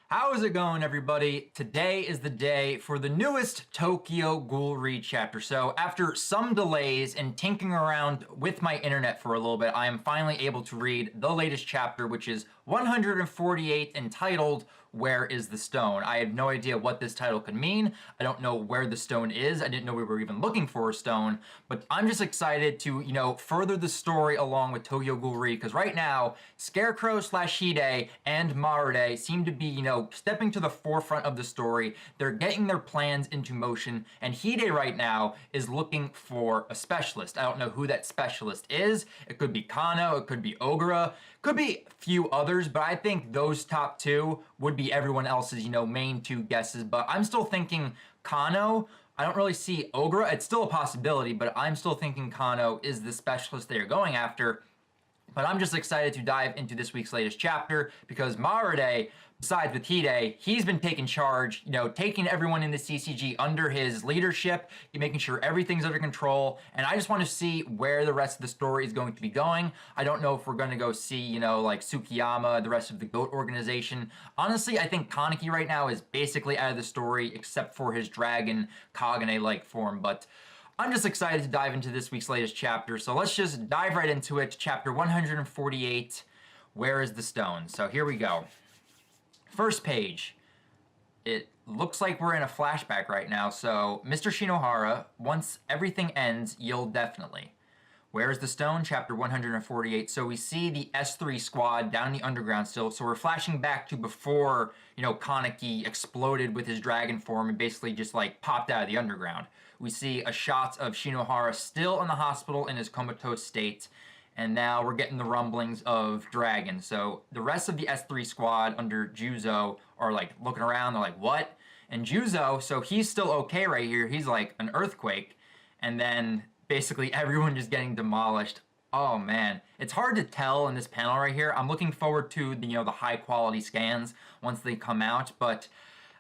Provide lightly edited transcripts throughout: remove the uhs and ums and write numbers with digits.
How's it going, everybody? Today is the day for the newest Tokyo Ghoul read chapter. So after some delays and tinkering around with my internet for a little bit, I am finally able to read the latest chapter, which is 148, entitled Where is the Stone? I have no idea what this title could mean. I don't know where the stone is. I didn't know we were even looking for a stone, but I'm just excited to, further the story along with Tokyo Ghoul read, because right now, Scarecrow / Hide and Marude seem to be, stepping to the forefront of the story. They're getting their plans into motion, and Hide right now is looking for a specialist. I don't know who that specialist is. It could be Kanou, it could be Ogura, could be a few others, but I think those top two would be everyone else's, main two guesses. But I'm still thinking Kanou. I don't really see Ogura. It's still a possibility, but I'm still thinking Kanou is the specialist they are going after. But I'm just excited to dive into this week's latest chapter because Marude, besides with Hide, he's been taking charge, taking everyone in the CCG under his leadership, making sure everything's under control. And I just want to see where the rest of the story is going to be going. I don't know if we're going to go see, like Tsukiyama, the rest of the GOAT organization. Honestly, I think Kaneki right now is basically out of the story except for his dragon Kagane-like form. But I'm just excited to dive into this week's latest chapter, so let's just dive right into it. Chapter 148, Where is the Stone? So here we go. First page. It looks like we're in a flashback right now, so Mr. Shinohara, once everything ends, you'll definitely. Where is the stone? Chapter 148. So we see the S3 squad down the underground still. So we're flashing back to before, Kaneki exploded with his dragon form and basically just like popped out of the underground. We see a shot of Shinohara still in the hospital in his comatose state. And now we're getting the rumblings of Dragon. So the rest of the S3 squad under Juzo are like looking around. They're like, what? And Juzo, so he's still okay right here. He's like an earthquake. And then basically everyone just getting demolished. Oh man, it's hard to tell in this panel right here. I'm looking forward to the high quality scans once they come out, but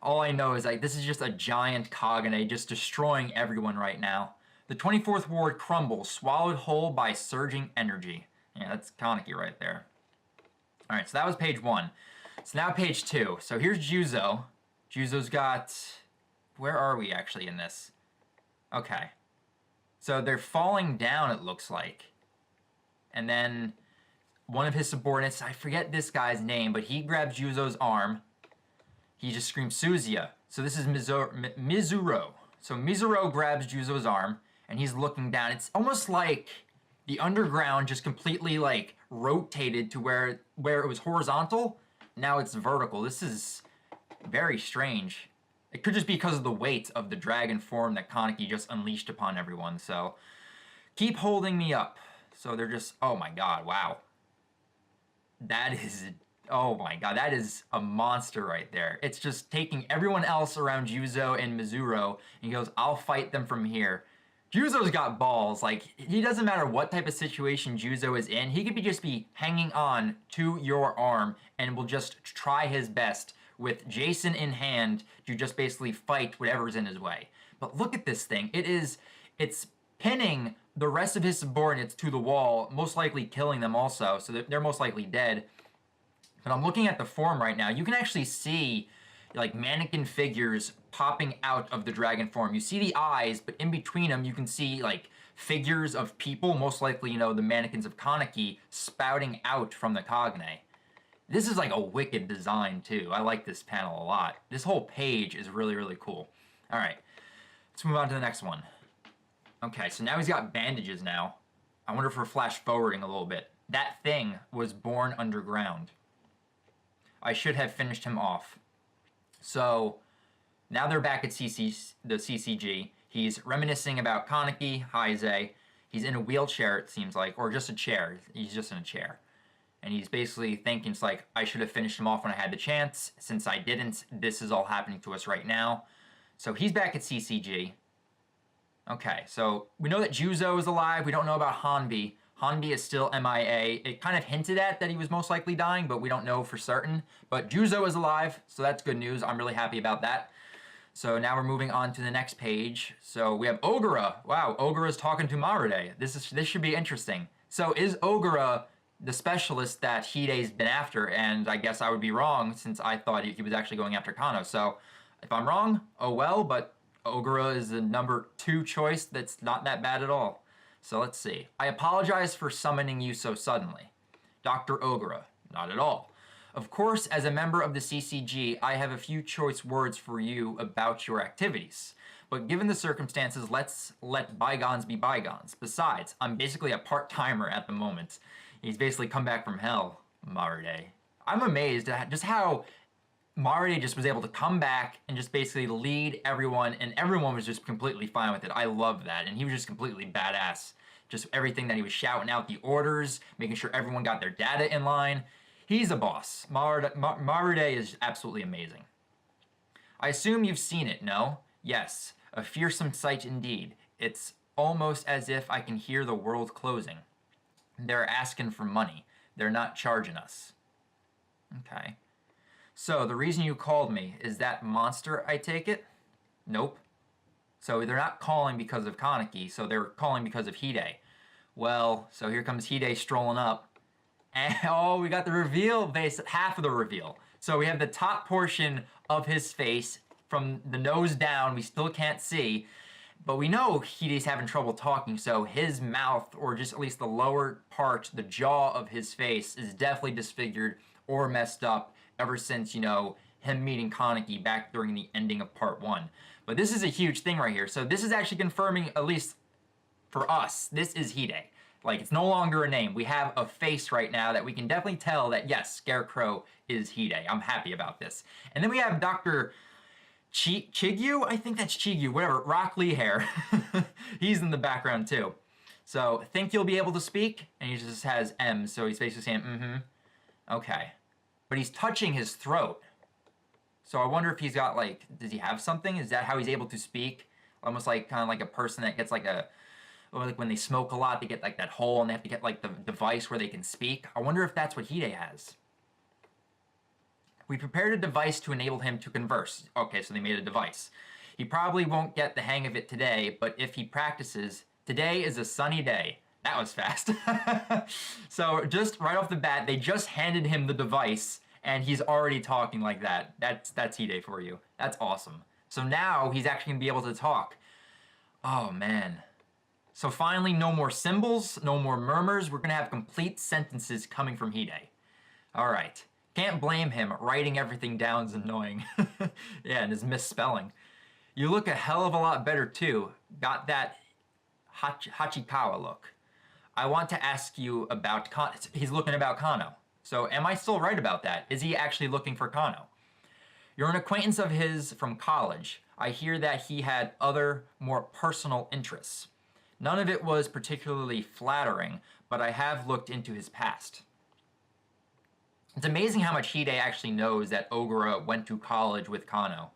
all I know is like this is just a giant Kagane just destroying everyone right now. The 24th ward crumbles, swallowed whole by surging energy. Yeah, that's Kaneki right there. All right, so that was page 1. So now page 2. So here's Juzo. Juzo's got, where are we actually in this? Okay. So they're falling down, it looks like. And then one of his subordinates, I forget this guy's name, but he grabs Juzo's arm. He just screams, Suzuya. So this is Mizuro. So Mizuro grabs Juzo's arm, and he's looking down. It's almost like the underground just completely, like, rotated to where it was horizontal. Now it's vertical. This is very strange. It could just be because of the weight of the dragon form that Kaneki just unleashed upon everyone. So keep holding me up. So they're just, oh my god, wow. That is, oh my god, that is a monster right there. It's just taking everyone else around Juzo and Mizuro, and he goes, I'll fight them from here. Juzo's got balls. Like, he doesn't matter what type of situation Juzo is in. He could just be hanging on to your arm and will just try his best with Jason in hand to just basically fight whatever's in his way. But look at this thing. It's pinning the rest of his subordinates to the wall, most likely killing them also, so they're most likely dead. But I'm looking at the form right now. You can actually see like mannequin figures popping out of the dragon form. You see the eyes, but in between them you can see like figures of people, most likely, the mannequins of Kaneki, spouting out from the Kagane. This is like a wicked design too. I like this panel a lot. This whole page is really, really cool. All right, let's move on to the next one. Okay, so now he's got bandages now. I wonder if we're flash forwarding a little bit. That thing was born underground. I should have finished him off. So now they're back at the CCG. He's reminiscing about Kaneki, Haize. He's in a wheelchair, it seems like, or just a chair. He's just in a chair. And he's basically thinking, it's like, I should have finished him off when I had the chance. Since I didn't, this is all happening to us right now. So he's back at CCG. Okay, so we know that Juzo is alive. We don't know about Hanbi. Hanbi is still MIA. It kind of hinted at that he was most likely dying, but we don't know for certain. But Juzo is alive, so that's good news. I'm really happy about that. So now we're moving on to the next page. So we have Ogura. Wow, Ogura's talking to Marude. This should be interesting. So is Ogura the specialist that Hide's been after, and I guess I would be wrong since I thought he was actually going after Kanou. So if I'm wrong, oh well, but Ogura is the number 2 choice that's not that bad at all. So let's see. I apologize for summoning you so suddenly. Dr. Ogura, not at all. Of course, as a member of the CCG, I have a few choice words for you about your activities. But given the circumstances, let's let bygones be bygones. Besides, I'm basically a part-timer at the moment. He's basically come back from hell, Marude. I'm amazed at just how Marude just was able to come back and just basically lead everyone, and everyone was just completely fine with it. I love that, and he was just completely badass. Just everything that he was shouting out, the orders, making sure everyone got their data in line. He's a boss. Marude is absolutely amazing. I assume you've seen it, no? Yes, a fearsome sight indeed. It's almost as if I can hear the world closing. They're asking for money. They're not charging us. Okay. So, the reason you called me is that monster, I take it? Nope. So, they're not calling because of Kaneki, so they're calling because of Hide. Well, so here comes Hide strolling up. And, oh, we got the reveal, half of the reveal. So, we have the top portion of his face from the nose down. We still can't see. But we know Hide's having trouble talking, so his mouth, or just at least the lower part, the jaw of his face, is definitely disfigured or messed up ever since, you know, him meeting Kaneki back during the ending of part 1. But this is a huge thing right here. So this is actually confirming, at least for us, this is Hide. Like, it's no longer a name. We have a face right now that we can definitely tell that, yes, Scarecrow is Hide. I'm happy about this. And then we have Dr. Chigyu? I think that's Chigyu, whatever. Rock Lee hair. He's in the background too. So, think you'll be able to speak? And he just has M, so he's basically saying, Okay. But he's touching his throat. So I wonder if he's got, like, does he have something? Is that how he's able to speak? Almost like, kind of like a person that gets like or like when they smoke a lot, they get like that hole and they have to get like the device where they can speak. I wonder if that's what Hide has. We prepared a device to enable him to converse. Okay, so they made a device. He probably won't get the hang of it today, but if he practices, today is a sunny day. That was fast. So just right off the bat, they just handed him the device, and he's already talking like that. That's Hide for you. That's awesome. So now he's actually going to be able to talk. Oh, man. So finally, no more symbols, no more murmurs. We're going to have complete sentences coming from Hide. All right. Can't blame him. Writing everything down is annoying. Yeah, and his misspelling. You look a hell of a lot better, too. Got that Hachikawa look. I want to ask you about Kanou. He's looking about Kanou. So am I still right about that? Is he actually looking for Kanou? You're an acquaintance of his from college. I hear that he had other, more personal interests. None of it was particularly flattering, but I have looked into his past. It's amazing how much Hide actually knows that Ogura went to college with Kanou.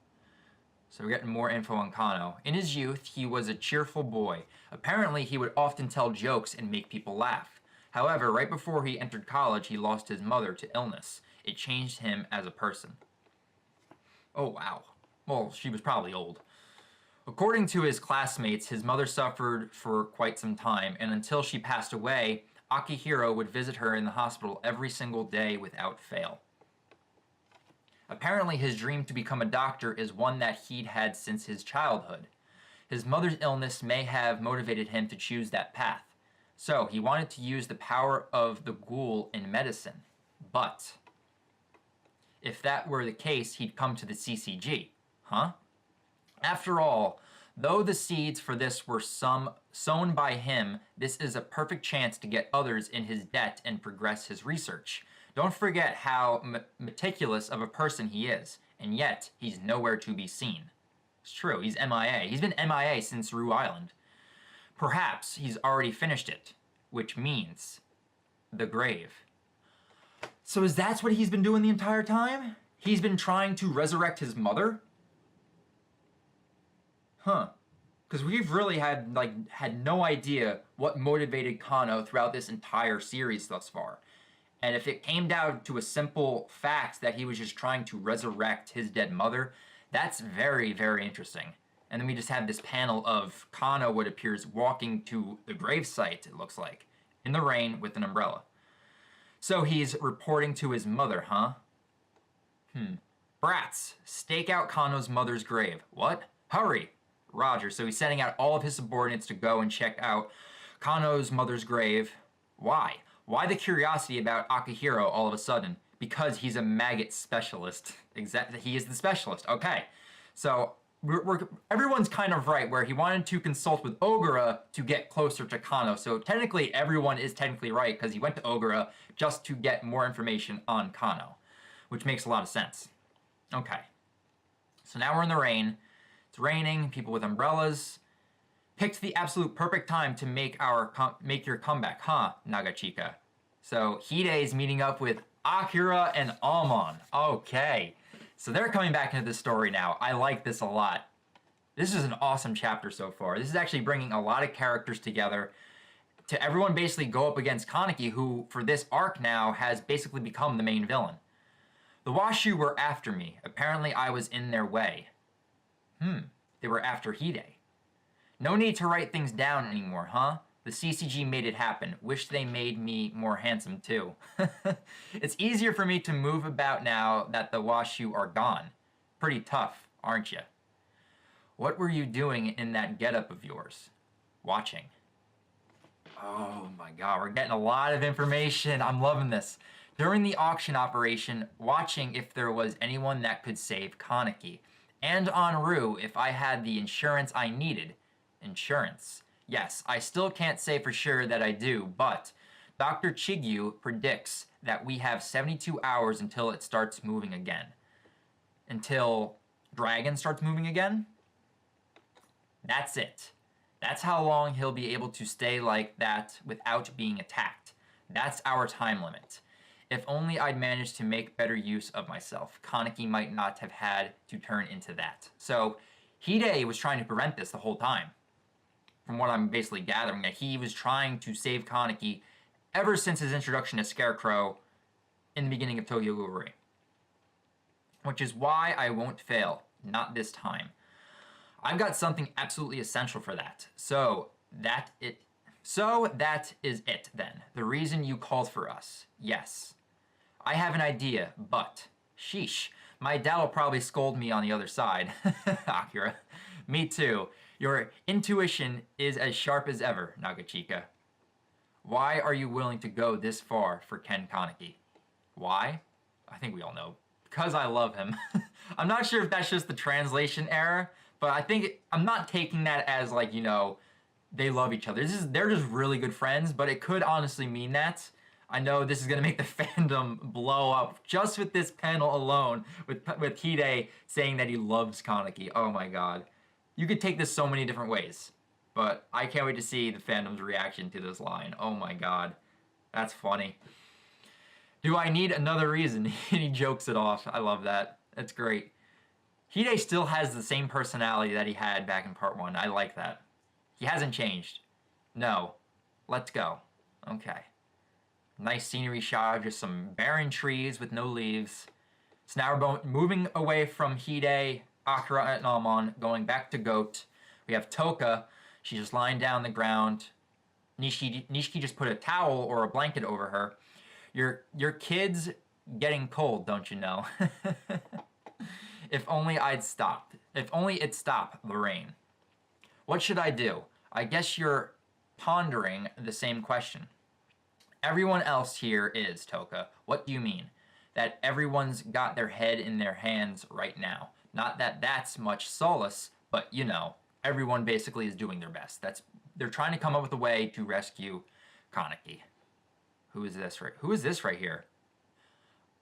So we're getting more info on Kanou. In his youth, he was a cheerful boy. Apparently, he would often tell jokes and make people laugh. However, right before he entered college, he lost his mother to illness. It changed him as a person. Oh, wow. Well, she was probably old. According to his classmates, his mother suffered for quite some time, and until she passed away, Akira would visit her in the hospital every single day without fail. Apparently, his dream to become a doctor is one that he'd had since his childhood. His mother's illness may have motivated him to choose that path. So, he wanted to use the power of the Ghoul in medicine. But, if that were the case, he'd come to the CCG. Huh? After all, though the seeds for this were sown by him, this is a perfect chance to get others in his debt and progress his research. Don't forget how meticulous of a person he is, and yet he's nowhere to be seen. It's true, he's MIA. He's been MIA since Rue Island. Perhaps he's already finished it, which means the grave. So is that what he's been doing the entire time? He's been trying to resurrect his mother? Huh. Because we've really had no idea what motivated Kanou throughout this entire series thus far. And if it came down to a simple fact that he was just trying to resurrect his dead mother, that's very, very interesting. And then we just have this panel of Kanou, what appears walking to the gravesite, it looks like, in the rain with an umbrella. So he's reporting to his mother, huh? Brats, stake out Kano's mother's grave. What? Hurry! Roger, so he's sending out all of his subordinates to go and check out Kano's mother's grave. Why? Why the curiosity about Akihiro all of a sudden? Because he's a maggot specialist. Exactly, he is the specialist. Okay, so everyone's kind of right where he wanted to consult with Ogura to get closer to Kano. So technically, everyone is technically right because he went to Ogura just to get more information on Kano, which makes a lot of sense. Okay, so now we're in the rain. It's raining. People with umbrellas. Picked the absolute perfect time to make your comeback, huh, Nagachika? So Hide is meeting up with Akira and Almon. Okay, so they're coming back into the story now. I like this a lot. This is an awesome chapter so far. This is actually bringing a lot of characters together to everyone basically go up against Kaneki, who for this arc now has basically become the main villain. The Washu were after me. Apparently I was in their way. They were after Hide. No need to write things down anymore, huh? The CCG made it happen. Wish they made me more handsome too. It's easier for me to move about now that the Washu are gone. Pretty tough, aren't you? What were you doing in that getup of yours? Watching. Oh my god, we're getting a lot of information. I'm loving this. During the auction operation, watching if there was anyone that could save Kaneki. And en route, if I had the insurance I needed. Insurance. Yes, I still can't say for sure that I do, but Dr. Chigyu predicts that we have 72 hours until it starts moving again. Until Dragon starts moving again? That's it. That's how long he'll be able to stay like that without being attacked. That's our time limit. If only I'd managed to make better use of myself, Kaneki might not have had to turn into that. So Hide was trying to prevent this the whole time. From what I'm basically gathering, that he was trying to save Kaneki ever since his introduction to Scarecrow in the beginning of Tokyo Ghoul Re. Which is why I won't fail. Not this time. I've got something absolutely essential for that. So that is it then. The reason you called for us. Yes. I have an idea, but sheesh. My dad will probably scold me on the other side. Akira. Me too. Your intuition is as sharp as ever, Nagachika. Why are you willing to go this far for Ken Kaneki? Why? I think we all know. Because I love him. I'm not sure if that's just the translation error, but I think I'm not taking that as like, you know, they love each other. They're just really good friends, but it could honestly mean that. I know this is going to make the fandom blow up just with this panel alone, with Hide saying that he loves Kaneki. Oh my god. You could take this so many different ways, but I can't wait to see the fandom's reaction to this line. Oh my god. That's funny. Do I need another reason? He jokes it off. I love that. That's great. Hide still has the same personality that he had back in part 1. I like that. He hasn't changed. No. Let's go. Okay. Nice scenery shot of just some barren trees with no leaves. So now we're moving away from Hide, Akira, and Almon, going back to Goat. We have Toka. She's just lying down on the ground. Nishiki just put a towel or a blanket over her. Your kid's getting cold, don't you know? If only I'd stopped. If only it'd stop the rain. What should I do? I guess you're pondering the same question. Everyone else here is, Toka. What do you mean? That everyone's got their head in their hands right now. Not that that's much solace, but you know, everyone basically is doing their best. They're trying to come up with a way to rescue Kaneki. Who is this right here?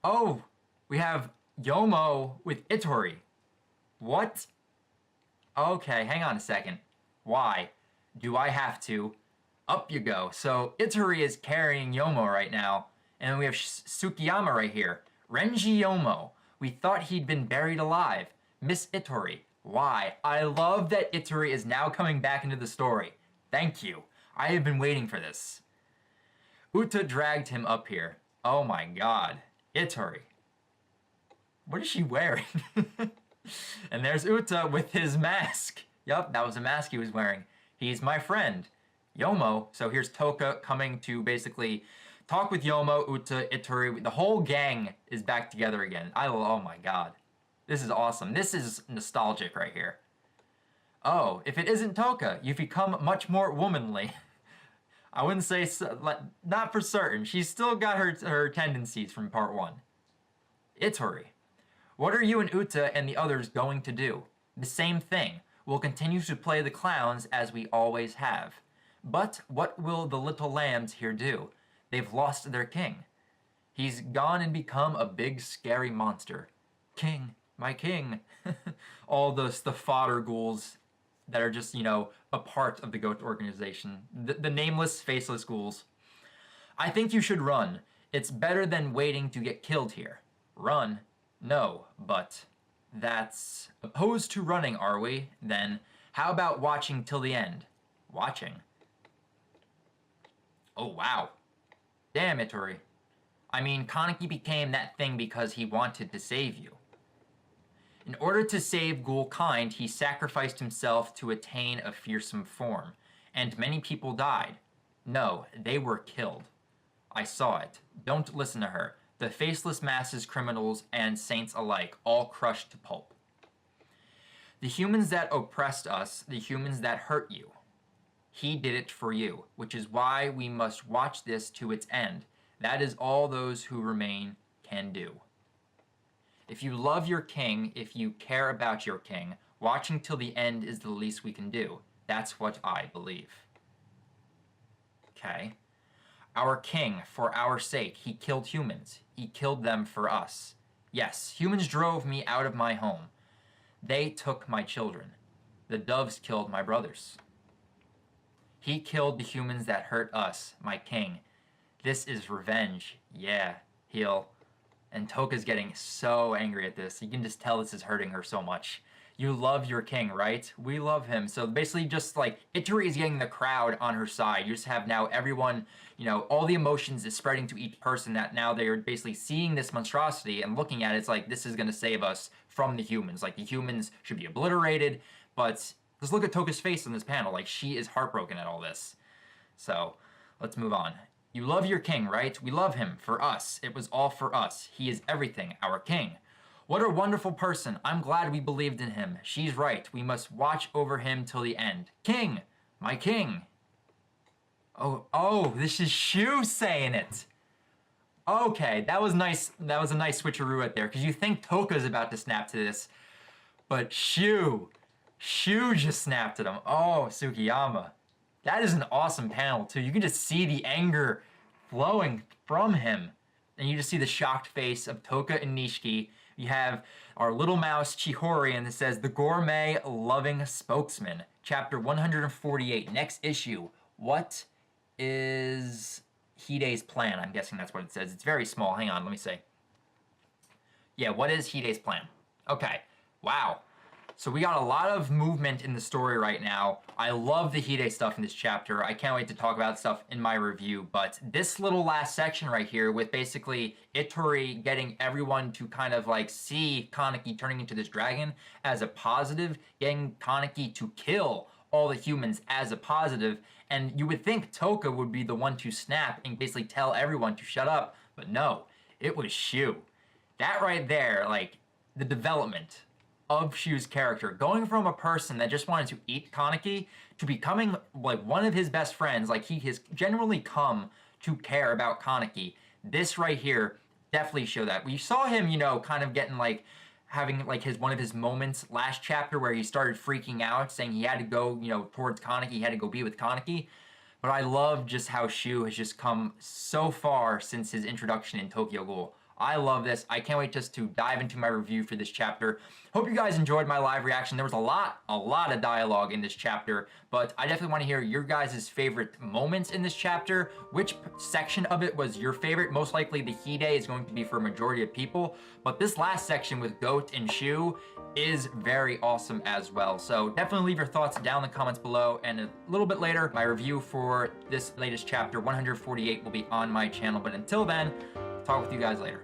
Oh, we have Yomo with Itori. What? Okay, hang on a second. Why? Do I have to? Up you go. So Itori is carrying Yomo right now. And then we have Tsukiyama right here. Renji Yomo. We thought he'd been buried alive. Miss Itori. Why? I love that Itori is now coming back into the story. Thank you. I have been waiting for this. Uta dragged him up here. Oh my god. Itori. What is she wearing? And there's Uta with his mask. Yup, that was a mask he was wearing. He's my friend. Yomo. So here's Toka coming to basically talk with Yomo, Uta, Ituri. The whole gang is back together again. Oh my god. This is awesome. This is nostalgic right here. Oh, if it isn't Toka, you've become much more womanly. I wouldn't say so, not for certain. She's still got her tendencies from part 1. Ituri, what are you and Uta and the others going to do? The same thing. We'll continue to play the clowns as we always have. But what will the little lambs here do? They've lost their king. He's gone and become a big scary monster. King, my king. All the fodder ghouls that are just, you know, a part of the GOAT organization. The nameless, faceless ghouls. I think you should run. It's better than waiting to get killed here. Run? No, but that's opposed to running, are we? Then how about watching till the end? Watching? Oh, wow. Damn, Ituri. I mean, Kaneki became that thing because he wanted to save you. In order to save ghoul kind, he sacrificed himself to attain a fearsome form, and many people died. No, they were killed. I saw it. Don't listen to her. The faceless masses, criminals, and saints alike, all crushed to pulp. The humans that oppressed us, the humans that hurt you. He did it for you, which is why we must watch this to its end. That is all those who remain can do. If you love your king, if you care about your king, watching till the end is the least we can do. That's what I believe. Okay. Our king, for our sake, he killed humans. He killed them for us. Yes, humans drove me out of my home. They took my children. The doves killed my brothers. He killed the humans that hurt us, my king. This is revenge. Yeah, he'll... And Toka's getting so angry at this. You can just tell this is hurting her so much. You love your king, right? We love him. So basically just like Ituri is getting the crowd on her side. You just have now everyone, you know, all the emotions is spreading to each person that now they are basically seeing this monstrosity and looking at it. It's like, this is going to save us from the humans. Like the humans should be obliterated. But just look at Toka's face on this panel. Like she is heartbroken at all this. So let's move on. You love your king, right? We love him. For us. It was all for us. He is everything. Our king. What a wonderful person. I'm glad we believed in him. She's right. We must watch over him till the end. King! My king! Oh, this is Shu saying it. Okay, that was nice. That was a nice switcheroo right there. Because you think Toka's about to snap to this. But Shu just snapped at him. Oh, Tsukiyama. That is an awesome panel, too. You can just see the anger flowing from him. And you just see the shocked face of Toka and Nishiki. You have our little mouse, Chihori, and it says, The Gourmet Loving Spokesman, Chapter 148, next issue. What is Hide's plan? I'm guessing that's what it says. It's very small. Hang on, let me see. Yeah, what is Hide's plan? Okay, wow. So we got a lot of movement in the story right now. I love the Hide stuff in this chapter. I can't wait to talk about stuff in my review, but this little last section right here with basically Ituri getting everyone to kind of like see Kaneki turning into this dragon as a positive, getting Kaneki to kill all the humans as a positive, and you would think Toka would be the one to snap and basically tell everyone to shut up, but no, it was Shu. That right there, like, the development of Shu's character, going from a person that just wanted to eat Kaneki to becoming like one of his best friends, like he has generally come to care about Kaneki. This right here definitely showed that. We saw him, you know, kind of getting like having like one of his moments last chapter where he started freaking out, saying he had to go, you know, towards Kaneki, he had to go be with Kaneki. But I love just how Shu has just come so far since his introduction in Tokyo Ghoul. I love this. I can't wait just to dive into my review for this chapter. Hope you guys enjoyed my live reaction. There was a lot of dialogue in this chapter, but I definitely want to hear your guys' favorite moments in this chapter. Which section of it was your favorite? Most likely the Hide is going to be for a majority of people, but this last section with Goat and Shu is very awesome as well. So definitely leave your thoughts down in the comments below, and a little bit later, my review for this latest chapter, 148, will be on my channel. But until then, talk with you guys later.